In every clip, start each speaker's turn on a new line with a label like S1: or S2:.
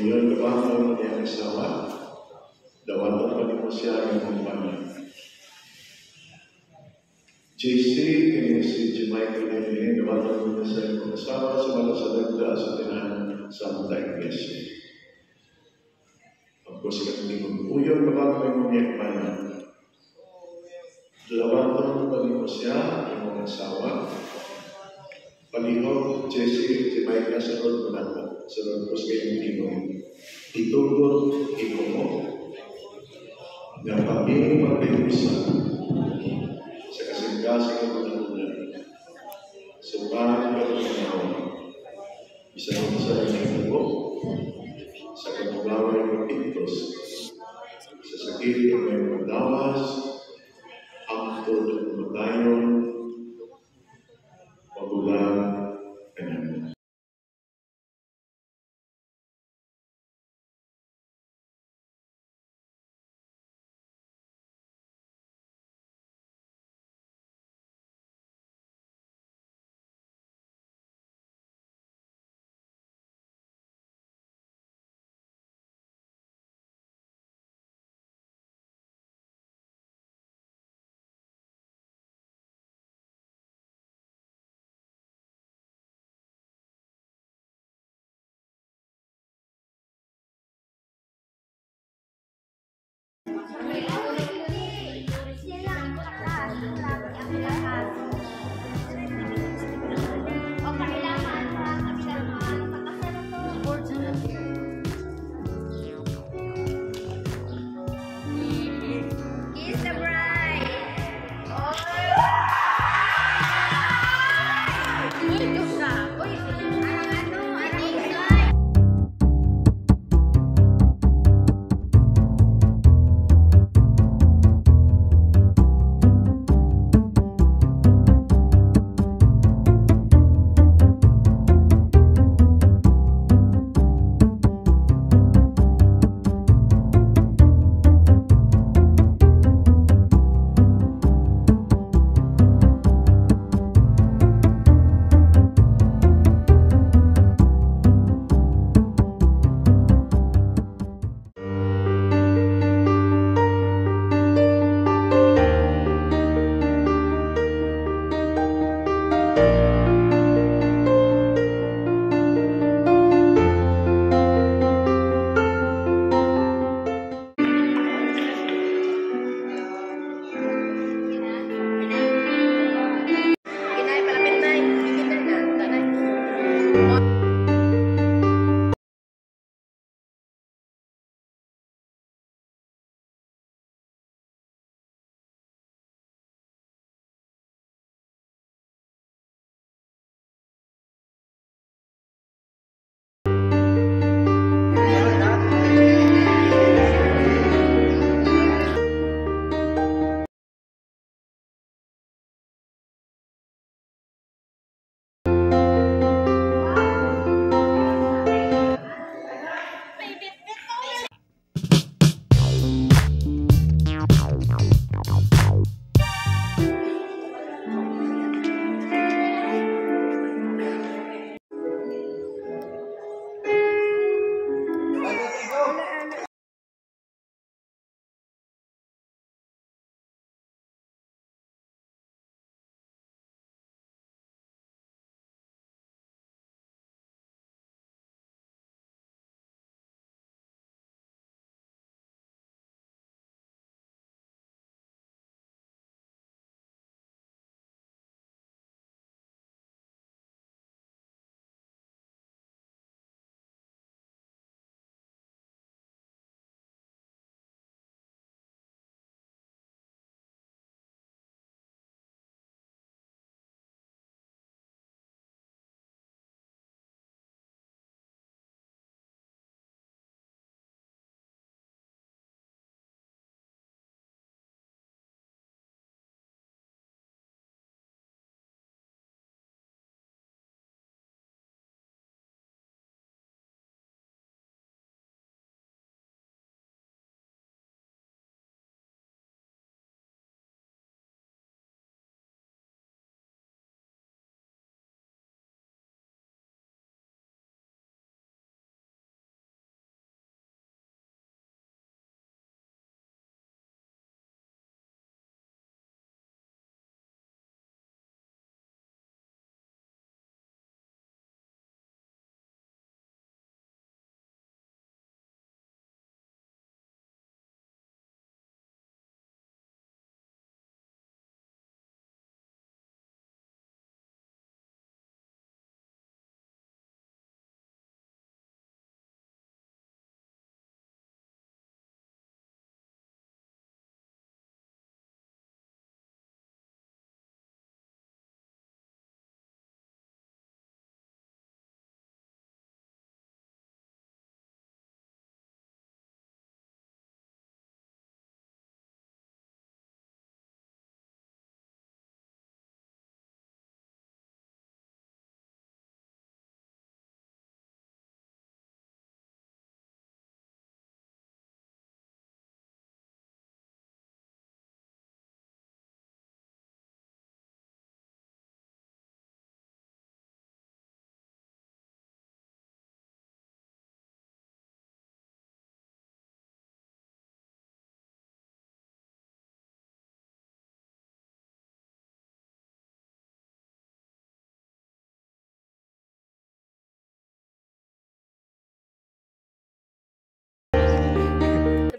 S1: yun, kapag niya ang asawa, dawatan pa rin mo siya ng kumpanya. JC, kini si Jemay Pinay, dawatan mo siya ng asawa sa mga salagda sa tinahan sa mga iglesia. Pagkos ka ng uyon, kapag mo niya kumpanya. Dawatan pa rin mo siya ng mga asawa. Palihog, Jesse, si Mike na sunod mo na po. Sunod po sa kayong tingong. Itulog, ikaw mo. Na pagiging magpinusan sa kasingkasing ng mga ulan. Sumpahan ka ng mga isa ng sa inyong mo. Sa kamugaway ng pintos. Sa sakit ng may magdawas. Ang tulad ng matayon. Magulang ka namin.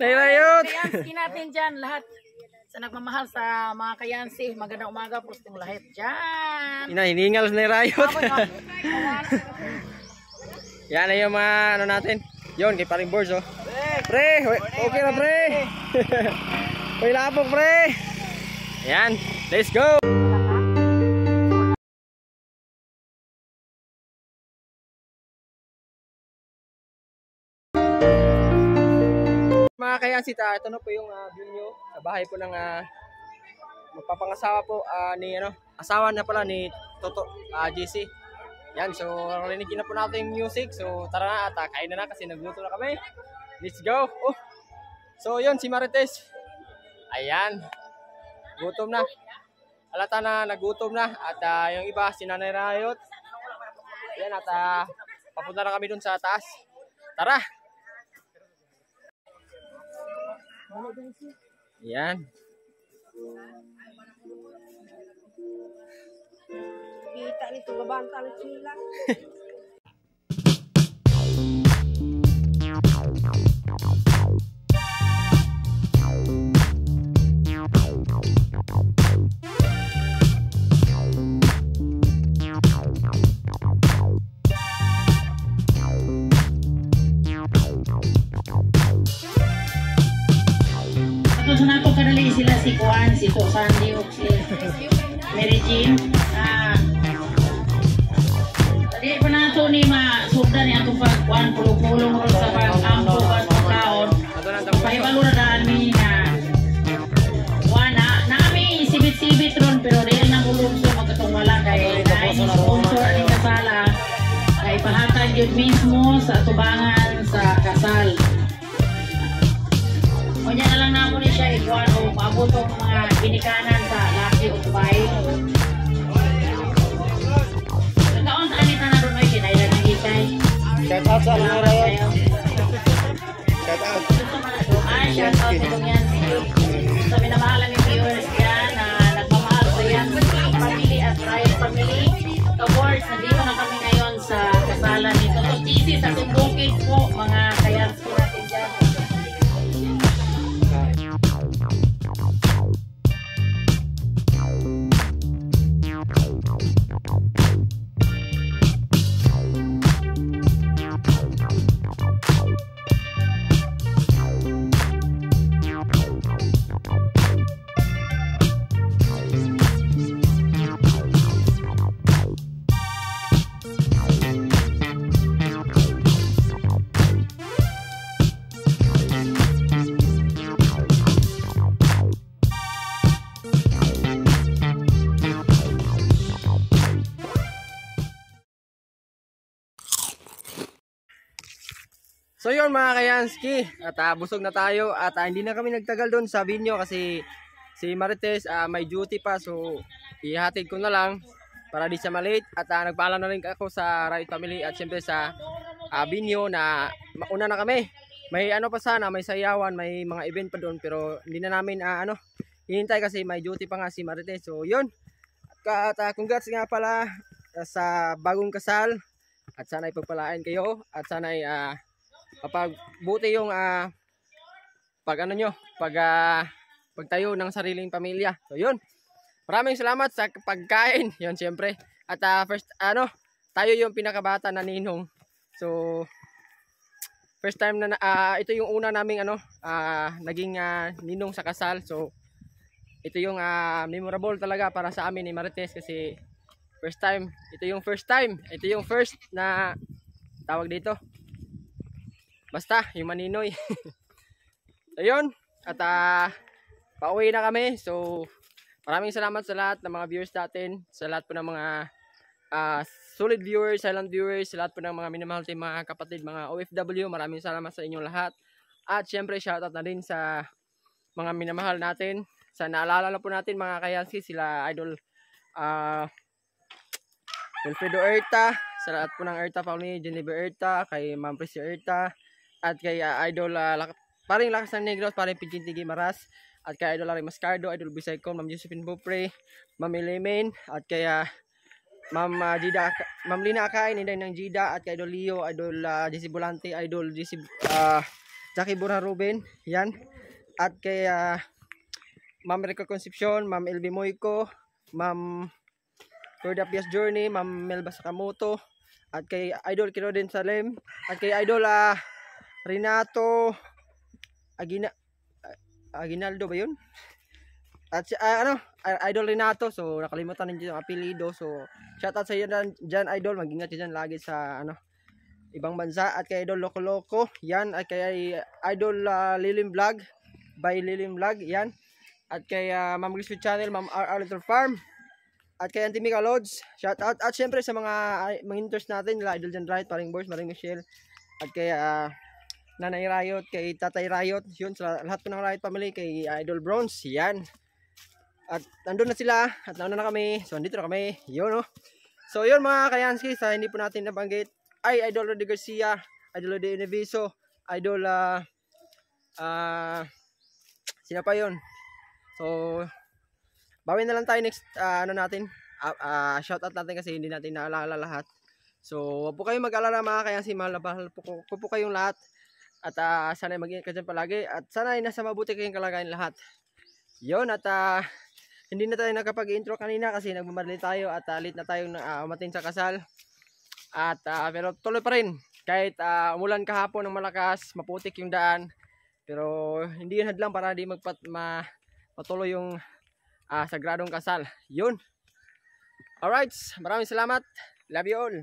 S2: Nairayot.
S3: Kayansi natin dyan lahat. Sa nagmamahal sa mga kayansi, magandang umaga po sa lahat dyan.
S2: Hinihingal na Nairayot. Yan na yung mga ano natin. Yun, kay paring boards oh. Pre, okay na pre. Uy lapok pre. Yan, let's go. Mga kayansita, ito na po yung view nyo sa bahay po ng magpapangasawa po ni asawa na pala ni Toto GC. Yan, so rinigin na po natin yung music. So tara na at kain na kasi nagluto na kami. Let's go. Oh. So yun si Marites. Ayan. Gutom na. Halata na nagutom na at yung iba si Nanay Rayot. Yan at papunta na kami dun sa taas. Tara. Yan.
S4: Kita nito babanta ng sila.
S3: Tapos na ito kadali sila si Juan, si Sandy, o si Mary Jean. Tadi pa na ito ni masugda ni atong pagkuhan, pulong-pulong ron sa pag-ampo at pagkaon. Pahibalo na daan mi na Juan, naami sibit-sibit ron, pero dahil na bulungso magkatong wala kay na-sponsor ang kasala kay pahatag yun mismo sa tubangan sa kasal. Kanya na lang namo ni siya ikuan o maabot ang mga binikanan sa laki o babae. Nagkaon sa anita na ron ay kinailan ng itay.
S2: Shout out sa mga Rayot. Shout out.
S3: Shout out itong yan. Sa minamahalan ng viewers yan na nagmamahal sa yan family at Rayot family. Ka-boards, nandito na kami ngayon sa kasalan nito. So, cheesy sa tumbukid po mga kayans po natin dyan.
S2: So yun mga kayanski, at busog na tayo at hindi na kami nagtagal doon sa Binyo kasi si Marites may duty pa, so ihatid ko na lang para di siya malate at nagpaalam na rin ako sa Rayot family at siyempre sa Binyo na mauna na kami. May ano pa sana, may sayawan, may mga event pa doon pero hindi na namin hihintay kasi may duty pa nga si Marites. So yun, at congrats nga pala sa bagong kasal at sana ipagpalain kayo at sana pagbuti yung pagtayo ng sariling pamilya. So yun. Maraming salamat sa pagkain. Yun siyempre. At first tayo yung pinakabata na ninong. So first time na ito yung una naming naging ninong sa kasal. So ito yung memorable talaga para sa amin ni Marites kasi first time. Ito yung first na tawag dito. Basta, yung maninoy. Ayun. At pauwi na kami. So, maraming salamat sa lahat ng mga viewers natin. Sa lahat po ng mga solid viewers, silent viewers. Sa lahat po ng mga minamahal natin mga kapatid, mga OFW. Maraming salamat sa inyong lahat. At syempre, shoutout na din sa mga minamahal natin. Sa naalala na po natin mga kayansi, sila Idol Wilfredo Erta. Sa lahat po ng Erta family, Geneva Erta, kay Ma'am Prissy Erta. At kay Idol paring Lakas ng Negros, paring Pinchinte Gimaras, at kay Idol Larry Mascardo, Idol Bisaycon, Ma'am Josephine Bupre, Ma'am Elaine, at kay Ma'am Lina Akain, Inday ng Jida, at kay Idol Leo, Idol Jesse Volante, Idol Jesse Jackie Bura Ruben, yan. At kay Ma'am Rica Concepcion, Ma'am LB Moico, Ma'am Corda Pias Journey, Ma'am Melba Sakamoto, at kay Idol Kirodin Salem, at kay Idol Renato Aguinaldo ba yun? At si Idol Renato, so nakalimutan ninyo yung apelido. So shoutout sa iyo dyan Idol, mag-ingat ka dyan lagi sa ibang bansa. At kay Idol Loco Loco, yan. At kay Idol Lilim Vlog by Lilim Vlog, yan. At kay Ma'am Griswood Channel, Ma'am R. Little Farm, at kay Auntie Mika Lods, shoutout. At syempre sa mga interest natin, nila Idol Jan Right, Paring Boys, Maring Michelle, at kay Nanay Riot, kay Tatay Riot, yun, sa lahat po ng Riot family, kay Idol Bronze, yan. At nandun na sila, at nauna na kami, so andito na kami, yun, no. So yun mga Kayanski, sa hindi po natin nabanggit, ay Idol Roddy Garcia, Idol Roddy Univiso, Idol sino pa yun? So bawin na lang tayo next shoutout natin kasi hindi natin naalala lahat. So huwag po kayong mag-alala mga Kayanski, mahal po kayong lahat. At sana mag-ingat ka dyan palagi. At sana ay nasa mabuti kayong kalagayan lahat. Yun, at hindi na tayo nakapag-intro kanina kasi nagmamadali tayo at late na tayong umatin sa kasal. At pero tuloy pa rin. Kahit umulan kahapon ng malakas, maputik yung daan. Pero hindi yun hadlang para di matuloy yung sagradong kasal. Yun. Alright, maraming salamat. Love you all.